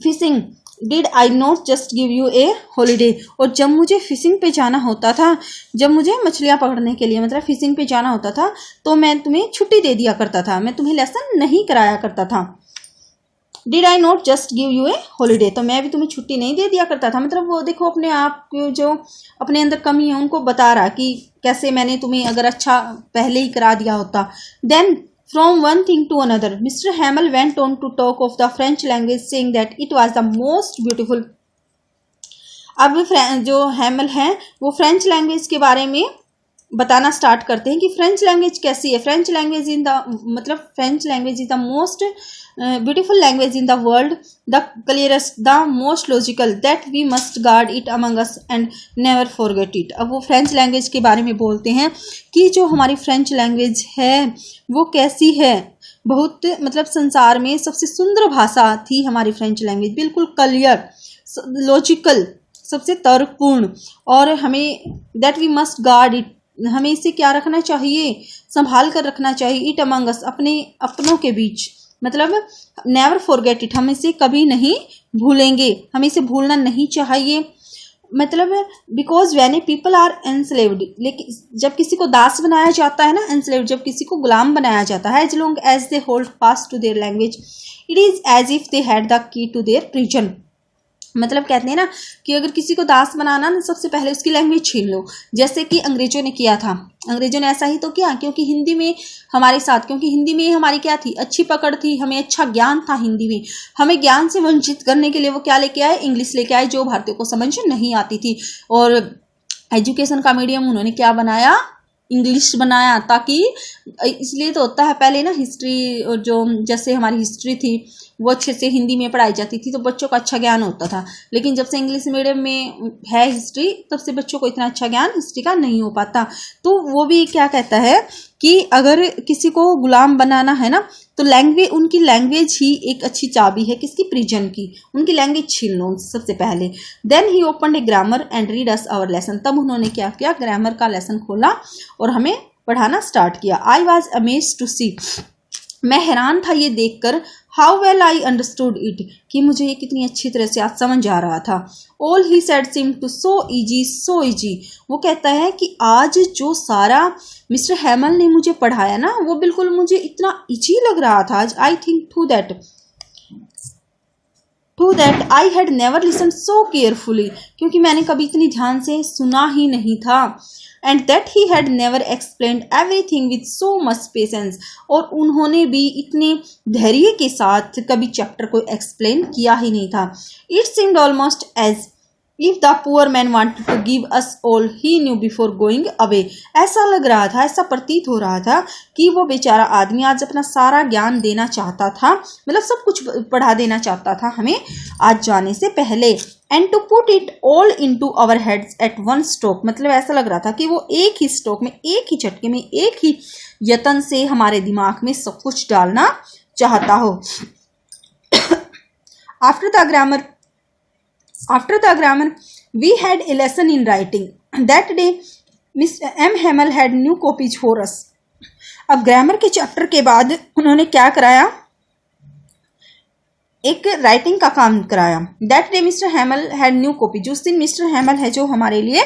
fishing did I not just give you a holiday, और जब मुझे फिशिंग पे जाना होता था, जब मुझे मछलियाँ पकड़ने के लिए मतलब फिशिंग पे जाना होता था, तो मैं तुम्हें छुट्टी दे दिया करता था, मैं तुम्हें लेसन नहीं कराया करता था। Did I not just give you a holiday, तो मैं भी तुम्हें छुट्टी नहीं दे दिया करता था। मतलब वो देखो अपने आप को जो अपने अंदर कमी है उनको बता रहा कि कैसे मैंने तुम्हें अगर अच्छा पहले ही करा दिया होता। Then from one thing to another, Mr. Hamel went on to talk of the French language, saying that it was the most beautiful. अब जो हैमल हैं वो फ्रेंच लैंग्वेज के बारे में बताना स्टार्ट करते हैं कि फ्रेंच लैंग्वेज कैसी है। फ्रेंच लैंग्वेज इन द, मतलब French language is the most beautiful language in the world, the clearest, the most logical, that we must guard it among us and never forget it. अब वो French language के बारे में बोलते हैं कि जो हमारी फ्रेंच लैंग्वेज है वो कैसी है, बहुत मतलब संसार में सबसे सुंदर भाषा थी हमारी फ्रेंच लैंग्वेज, बिल्कुल क्लियर, लॉजिकल, सबसे तर्कपूर्ण, और हमें that we must guard it, हमें इसे क्या रखना चाहिए, संभाल कर रखना चाहिए, इट अमंग अस, अपने अपनों के बीच, मतलब नेवर फॉरगेट इट, हम इसे कभी नहीं भूलेंगे, हमें इसे भूलना नहीं चाहिए। मतलब because when a people are enslaved, लेकिन जब किसी को दास बनाया जाता है ना, एनस्लेव्ड, जब किसी को गुलाम बनाया जाता है, as long as they hold fast to their language it is as if they had the key to their prison. मतलब कहते हैं ना कि अगर किसी को दास बनाना ना, सबसे पहले उसकी लैंग्वेज छीन लो, जैसे कि अंग्रेजों ने किया था। अंग्रेजों ने ऐसा ही तो किया, क्योंकि हिंदी में हमारे साथ, क्योंकि हिंदी में हमारी क्या थी, अच्छी पकड़ थी, हमें अच्छा ज्ञान था हिंदी में, हमें ज्ञान से वंचित करने के लिए वो क्या लेके आए, इंग्लिश लेके आए, जो भारतीयों को समझ नहीं आती थी। और एजुकेशन का मीडियम उन्होंने क्या बनाया, इंग्लिश बनाया, ताकि इसलिए तो होता है पहले ना हिस्ट्री, और जो जैसे हमारी हिस्ट्री थी वो अच्छे से हिंदी में पढ़ाई जाती थी तो बच्चों को अच्छा ज्ञान होता था, लेकिन जब से इंग्लिश मीडियम में है हिस्ट्री तब से बच्चों को इतना अच्छा ज्ञान हिस्ट्री का नहीं हो पाता। तो वो भी क्या कहता है कि अगर किसी को गुलाम बनाना है ना, तो लैंग्वेज, उनकी लैंग्वेज ही एक अच्छी चाबी है, किसकी, प्रिजन की, उनकी लैंग्वेज छीन लो सबसे पहले। Then he open a grammar and read us our lesson, तब उन्होंने क्या किया, ग्रामर का लेसन खोला और हमें पढ़ाना स्टार्ट किया। आई वॉज अमेज्ड टू सी, मैं हैरान था ये देखकर, how well I understood it, कि मुझे ये कितनी अच्छी तरह से आज समझ आ रहा था। All he said seem to so easy, so easy, वो कहता है कि आज जो सारा मिस्टर हैमल ने मुझे पढ़ाया ना, वो बिल्कुल मुझे इतना ईजी लग रहा था आज। I think too that I had never listen so carefully, क्योंकि मैंने कभी इतनी ध्यान से सुना ही नहीं था। And that he had never explained everything with so much patience, और उन्होंने भी इतने धैर्य के साथ कभी चैप्टर को एक्सप्लेन किया ही नहीं था। It seemed almost as if the poor man wanted to give us all he knew before going away. ऐसा लग रहा था, ऐसा प्रतीत हो रहा था कि वो बेचारा आदमी आज अपना सारा ज्ञान देना चाहता था, मतलब सब कुछ पढ़ा देना चाहता था हमें आज जाने से पहले। And to put it all into our heads at one stroke, मतलब ऐसा लग रहा था कि वो एक ही स्ट्रोक में, एक ही झटके में, एक ही यतन से हमारे दिमाग में सब कुछ डालना चाहता हो। After the grammar, we had a lesson in writing. That day, Miss M. Hamel had new copies for us. अब ग्रामर के चैप्टर के बाद उन्होंने क्या कराया, एक राइटिंग का काम कराया। That day, Mr. Hamel had new copy. जिस दिन मिस्टर हैमल है जो हमारे लिए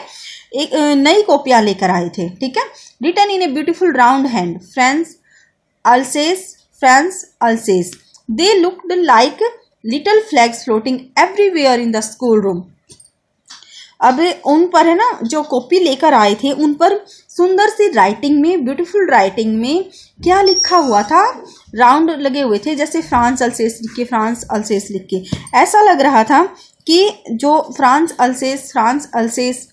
एक नई कॉपियां लेकर आए थे, ठीक है। Written in a beautiful round hand, France Alsace. They looked like little flags floating everywhere in the schoolroom. अब उन पर है ना, जो कॉपी लेकर आए थे उन पर सुंदर सी राइटिंग में, ब्यूटीफुल राइटिंग में क्या लिखा हुआ था, राउंड लगे हुए थे, जैसे फ्रांस अल्सेस लिख के। ऐसा लग रहा था कि जो France अल्सेस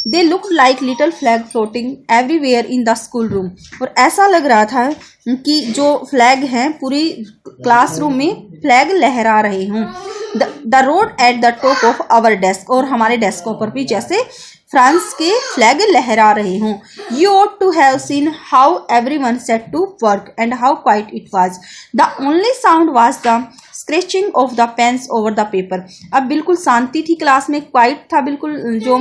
they look like little flag floating everywhere in the school room. और ऐसा लग रहा था कि जो फ्लैग हैं पूरी क्लासरूम में फ्लैग लहरा रहे हों। The road at the top of our desk, और हमारे डेस्कों पर भी जैसे फ्रांस के फ्लैग लहरा रहे हों। You ought to have seen how everyone set to work and how quiet it was. The only sound was the scratching of the pens over the paper. अब बिल्कुल शांति थी क्लास में, क्वाइट था बिल्कुल, जो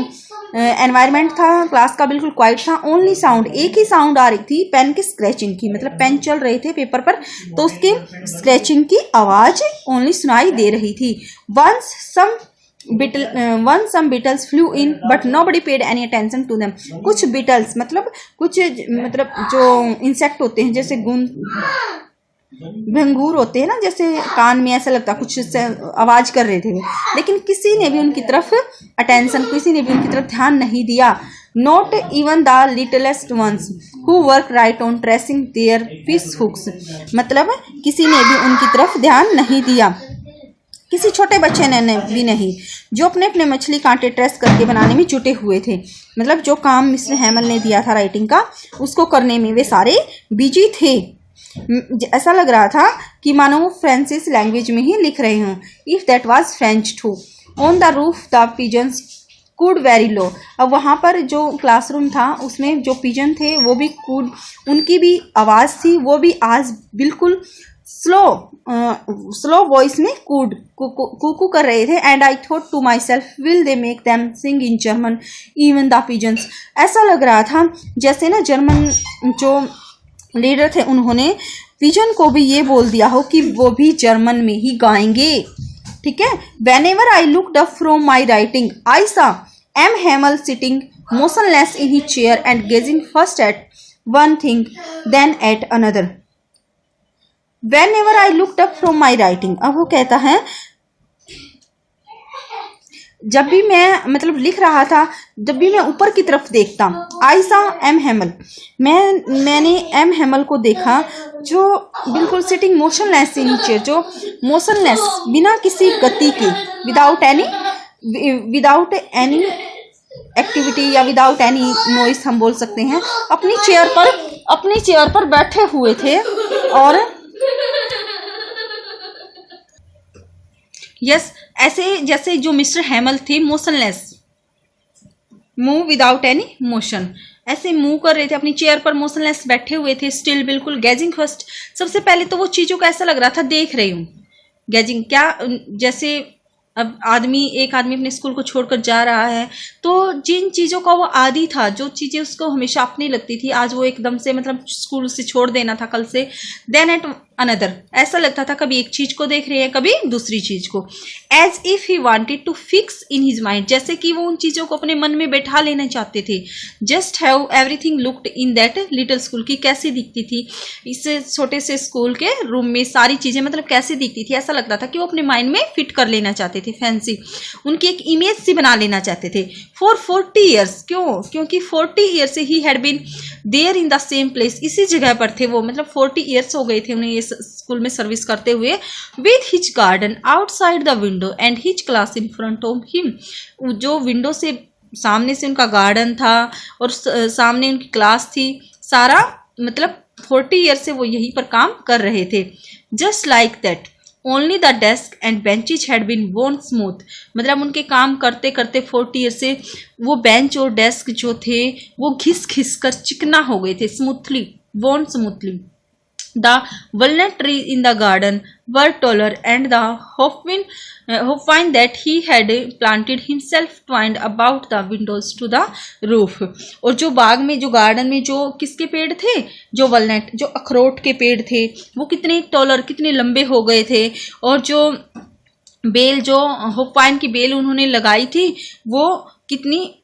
एनवायरनमेंट था क्लास का बिल्कुल क्वाइट था। ओनली साउंड, एक ही साउंड आ रही थी पेन की स्क्रैचिंग की, मतलब पेन चल रहे थे पेपर पर तो उसके स्क्रैचिंग की आवाज ओनली सुनाई दे रही थी। Once some beetles flew in but nobody paid any attention to them. कुछ beetles मतलब जो इंसेक्ट होते हैं, जैसे भंगूर होते हैं ना, जैसे कान में ऐसा लगता कुछ आवाज कर रहे थे, लेकिन किसी ने भी उनकी तरफ ध्यान नहीं दिया। Not even the littlest ones who work right on tracing their fish hooks. मतलब किसी ने भी उनकी तरफ ध्यान नहीं दिया, किसी छोटे बच्चे ने भी नहीं, जो अपने अपने मछली कांटे ट्रेस करके बनाने में जुटे हुए थे। मतलब जो काम मिस्टर हैमल ने दिया था राइटिंग का, उसको करने में वे सारे बिजी थे। ऐसा लग रहा था कि मानो वो फ्रेंसिस लैंग्वेज में ही लिख रहे हों। If that was French too. On the roof the pigeons cooed very low. अब वहाँ पर जो क्लासरूम था उसमें जो पिजन थे वो भी कूड, उनकी भी आवाज़ थी, वो भी आज बिल्कुल स्लो वॉइस में कूकू कर रहे थे। And I thought to myself will they make them sing in German even the pigeons. ऐसा लग रहा था जैसे ना जर्मन जो लीडर थे उन्होंने पिजन को भी ये बोल दिया हो कि वो भी जर्मन में ही गाएंगे, ठीक है। Whenever I looked up from my writing, I saw M. Hamel sitting motionless in his chair and gazing first at one thing, then at another. Whenever I looked up from my writing, अब वो कहता है जब भी मैं मतलब लिख रहा था, जब भी मैं ऊपर की तरफ देखता, आई सा एम हेमल, मैंने एम हेमल को देखा जो बिल्कुल सिटिंग मोशनलेस इन चेयर, जो मोशनलेस बिना किसी गति के, विदाउट एनी एक्टिविटी या विदाउट एनी नॉइस हम बोल सकते हैं, अपनी चेयर पर बैठे हुए थे। और यस ऐसे जैसे जो मिस्टर हैमल थे motionless, move without any motion, ऐसे मूव कर रहे थे, अपनी चेयर पर मोशनलेस बैठे हुए थे, स्टिल बिल्कुल गैजिंग फर्स्ट। सबसे पहले तो वो चीज़ों को ऐसा लग रहा था देख रही हूँ, गैजिंग क्या, जैसे अब एक आदमी अपने स्कूल को छोड़कर जा रहा है तो जिन चीज़ों का वो आदी था, जो चीज़ें उसको हमेशा अपनी लगती थी, आज वो एकदम से मतलब स्कूल से छोड़ देना था कल से। देन एट अनदर, ऐसा लगता था कभी एक चीज को देख रहे हैं कभी दूसरी चीज को। As if he wanted to fix in his mind, जैसे कि वो उन चीजों को अपने मन में बैठा लेना चाहते थे। Just have everything looked in that little school, की कैसी दिखती थी इस छोटे से स्कूल के रूम में सारी चीजें, मतलब कैसे दिखती थी, ऐसा लगता था कि वो अपने माइंड में फिट कर लेना चाहते थे, फैंसी उनकी एक इमेज सी बना लेना चाहते थे। फॉर 40 ईयर्स, क्योंकि 40 ईयर्स से he had been there in the same place, इसी जगह पर थे वो, मतलब 40 ईयर्स हो गए थे उन्हें ये स्कूल में सर्विस करते हुए, with his garden outside the window and his class in front of him. जो विंडो से सामने से उनका गार्डन था और सामने उनकी क्लास थी, सारा मतलब 40 ईयर से वो यहीं पर काम कर रहे थे। Just like that only the desk and benches had been worn smooth, मतलब उनके काम करते करते 40 ईयर से वो बेंच और डेस्क जो थे वो घिस घिस कर चिकना हो गए थे, स्मूथली वोन smoothly. The walnut trees in the garden were taller, and the hopvine that he had planted himself twined about the windows to the roof। और जो बाग में, जो गार्डन में जो किसके पेड़ थे, जो वलनट, जो अखरोट के पेड़ थे, वो कितने टॉलर, कितने लंबे हो गए थे। और जो बेल, जो होपवाइन की बेल उन्होंने लगाई थी, वो कितनी,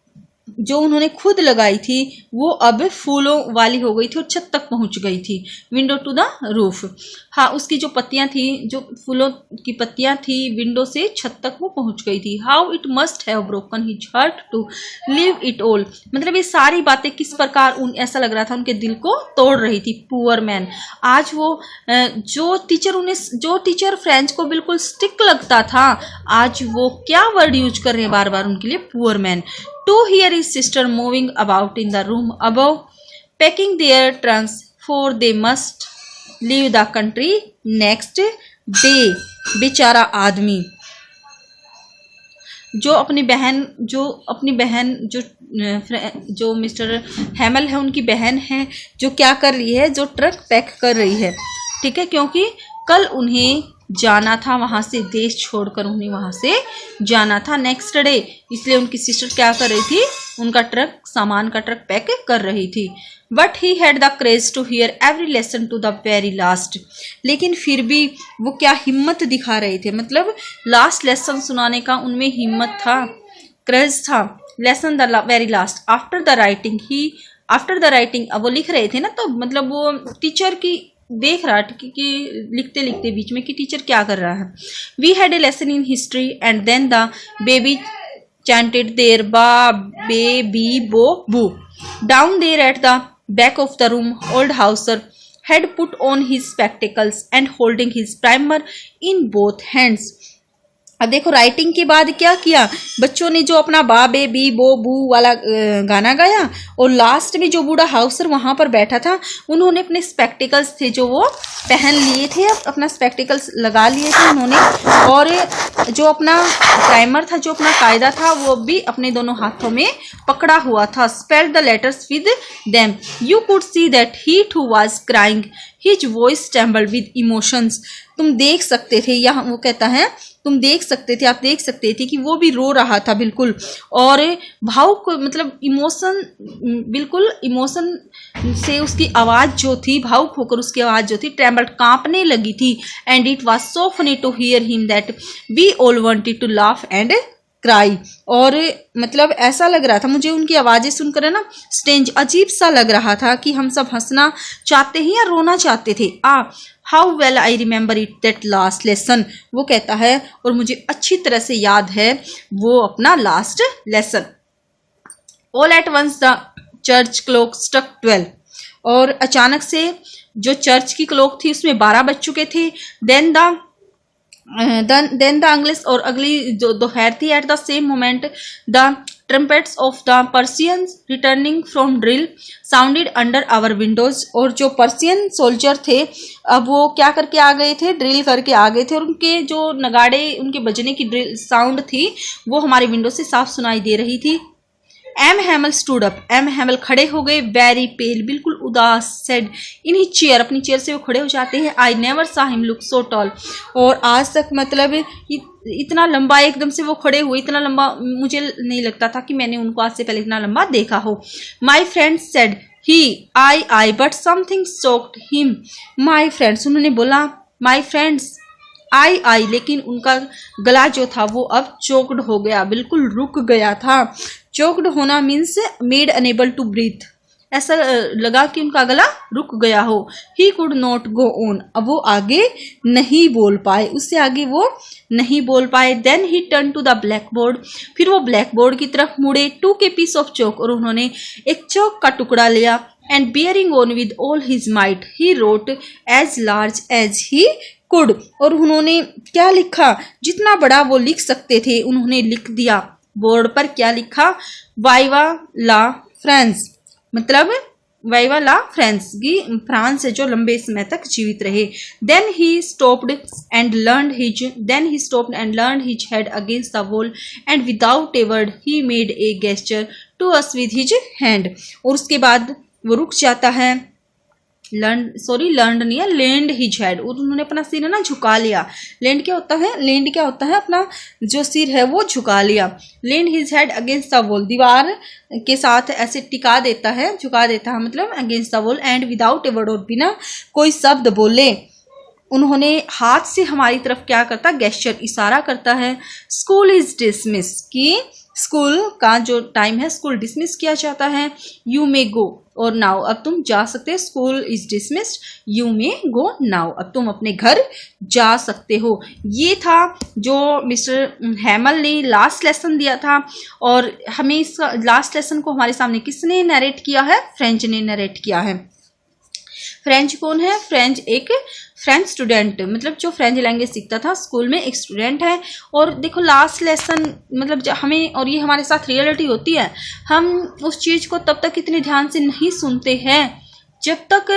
जो उन्होंने खुद लगाई थी, वो अब फूलों वाली हो गई थी और छत तक पहुंच गई थी। विंडो टू द रूफ, हाँ, उसकी जो पत्तियां थी, जो फूलों की पत्तियां थी, विंडो से छत तक वो पहुंच गई थी। How it must have broken his heart to leave it all, मतलब ये सारी बातें किस प्रकार ऐसा लग रहा था उनके दिल को तोड़ रही थी। पुअर मैन, आज वो जो टीचर फ्रेंच को बिल्कुल स्टिक लगता था, आज वो क्या वर्ड यूज कर रहे हैं बार बार उनके लिए, poor man. To hear his sister moving about in the room above, packing their trunks, for they must leave the country next day। बेचारा आदमी जो अपनी बहन जो मिस्टर हैमल है, उनकी बहन है, जो क्या कर रही है, जो ट्रक पैक कर रही है, ठीक है, क्योंकि कल उन्हें जाना था वहां से, देश छोड़कर उन्हें वहां से जाना था नेक्स्ट डे, इसलिए उनकी सिस्टर क्या कर रही थी, उनका ट्रक, सामान का ट्रक पैक कर रही थी। But he had the courage to hear every lesson to the very last, लेकिन फिर भी वो क्या हिम्मत दिखा रहे थे, मतलब लास्ट लेसन सुनाने का उनमें हिम्मत था, क्रेज था। Lesson the very last after the writing, अब वो लिख रहे थे ना, तो मतलब वो टीचर की देख रहा कि लिखते लिखते बीच में कि टीचर क्या कर रहा है। We had a lesson in history and then the baby chanted their ba be bi bo bu. Down there at the back of the room, old Hauser had put on his spectacles and holding his primer in both hands। अब देखो writing के बाद क्या किया, बच्चों ने जो अपना बा बे बी बो बू वाला गाना गाया, और लास्ट में जो बूढ़ा हाउसर वहां पर बैठा था, उन्होंने अपने स्पेक्टिकल्स थे जो वो पहन लिए थे, अपना स्पेक्टिकल्स लगा लिए थे उन्होंने, और जो अपना प्राइमर था, जो अपना कायदा था, वो भी अपने दोनों हाथों में पकड़ा हुआ था। Spelled the letters with them, you could see that he too was crying, his voice trembled with emotions. तुम देख सकते थे, यहाँ वो कहता है तुम देख सकते थे, आप देख सकते थे कि वो भी रो रहा था बिल्कुल, और भावुक, मतलब इमोशन, बिल्कुल इमोशन से उसकी आवाज़ जो थी, भावुक होकर उसकी आवाज़ जो थी, ट्रेम्बल्ड, कांपने लगी थी। And it was so funny to hear him that we all wanted to laugh and cry. और मतलब ऐसा लग रहा था मुझे उनकी आवाज़ें सुनकर, है ना, स्टेंज, अजीब सा लग रहा था कि हम सब हंसना चाहते हैं या रोना चाहते थे। How well I remember it that last lesson, वो कहता है, और मुझे अच्छी तरह से याद है वो अपना last lesson. All at once the church clock struck 12, और अचानक से जो चर्च की क्लॉक थी उसमें 12 बज चुके थे। देन द अंग्लिश, और अगली जो दोपहर थी, at the same moment the trumpets of the Prussians returning from drill sounded under our windows. और जो पर्सियन सोल्जर थे, अब वो क्या करके आ गए थे, ड्रिल करके आ गए थे, और उनके जो नगाड़े, उनके बजने की ड्रिल साउंड थी, वो हमारे विंडो से साफ सुनाई दे रही थी। M Hamel stood up, M Hamel खड़े हो गए, वेरी पेल, बिल्कुल उदास, सेड इन ही चेयर, अपनी चेयर से वो खड़े हो जाते हैं। I never saw him look so tall, और आज तक मतलब इतना लंबा एकदम से वो खड़े हुए, इतना लंबा मुझे नहीं लगता था कि मैंने उनको आज से पहले इतना लंबा देखा हो। My friends said he I but something choked him, my friends, उन्होंने बोला माई फ्रेंड्स, आई, लेकिन उनका गला जो था वो अब चोक्ड हो गया, बिल्कुल रुक गया था। चोक्ड होना means made unable to breathe, ऐसा लगा कि उनका गला रुक गया हो। He could not go on, अब वो आगे नहीं बोल पाए, उससे आगे वो नहीं बोल पाए। Then he turn to the blackboard, फिर वो ब्लैक बोर्ड की तरफ मुड़े। टू के पीस ऑफ चौक, और उन्होंने एक चौक का टुकड़ा लिया। and bearing on with all his might he wrote as large as he could। और उन्होंने क्या लिखा, जितना बड़ा वो लिख सकते थे उन्होंने लिख दिया। बोर्ड पर क्या लिखा, वाइवा ला फ्रांस, मतलब वाइवा ला फ्रांस की फ्रांस है जो लंबे समय तक जीवित रहे। Then he stopped and leaned his head against the wall and without a word he made a gesture to us with his hand। और उसके बाद वो रुक जाता है, लर्न नहीं है, लेंड हिज हेड, उन्होंने अपना सिर है ना झुका लिया। लेंड क्या होता है अपना जो सिर है वो झुका लिया। Leaned his head against the wall, दीवार के साथ ऐसे टिका देता है, झुका देता है मतलब against the wall. And without a word, और बिना कोई शब्द बोले उन्होंने हाथ से हमारी तरफ क्या करता, गेस्चर, इशारा करता है। स्कूल इज डिसमिस, कि स्कूल का जो टाइम है स्कूल डिसमिस किया जाता है। यू मे गो, और नाउ, अब तुम जा सकते हो। School is dismissed, you may go now, अब तुम अपने घर जा सकते हो। ये था जो मिस्टर हैमल ने लास्ट लेसन दिया था। और हमें इस लास्ट लेसन को हमारे सामने किसने नरेट किया है, फ्रेंच ने नरेट किया है। फ्रेंच कौन है, फ्रेंच एक फ्रेंच स्टूडेंट, मतलब जो फ्रेंच लैंग्वेज सीखता था स्कूल में, एक स्टूडेंट है। और देखो लास्ट लेसन मतलब हमें, और ये हमारे साथ रियलिटी होती है, हम उस चीज़ को तब तक इतने ध्यान से नहीं सुनते हैं जब तक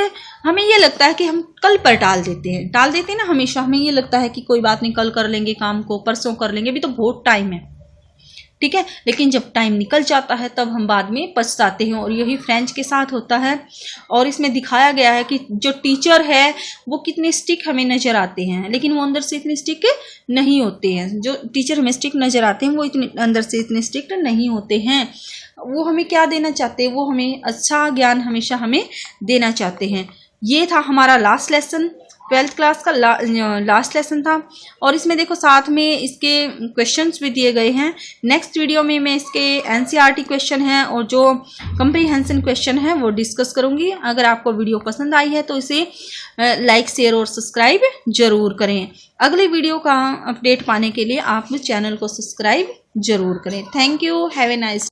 हमें ये लगता है कि हम कल पर टाल देते हैं ना। हमेशा हमें ये लगता है कि कोई बात नहीं, कल कर लेंगे काम को, परसों कर लेंगे, अभी तो बहुत टाइम है, ठीक है। लेकिन जब टाइम निकल जाता है तब हम बाद में पछताते हैं, और यही फ्रेंच के साथ होता है। और इसमें दिखाया गया है कि जो टीचर है वो कितने स्ट्रिक्ट हमें नजर आते हैं, लेकिन वो अंदर से इतने स्ट्रिक्ट नहीं होते हैं। जो टीचर हमें स्ट्रिक्ट नजर आते हैं वो इतने अंदर से इतने स्ट्रिक्ट नहीं होते हैं। वो हमें क्या देना चाहते हैं, वो हमें अच्छा ज्ञान हमेशा हमें देना चाहते हैं। ये था हमारा लास्ट लेसन, 12th क्लास का लास्ट लेसन था। और इसमें देखो साथ में इसके क्वेश्चंस भी दिए गए हैं। नेक्स्ट वीडियो में मैं इसके एनसीईआरटी क्वेश्चन हैं और जो कंप्रीहेंशन क्वेश्चन है वो डिस्कस करूंगी। अगर आपको वीडियो पसंद आई है तो इसे लाइक, शेयर और सब्सक्राइब जरूर करें। अगले वीडियो का अपडेट पाने के लिए आप चैनल को सब्सक्राइब जरूर करें। Thank you, have a nice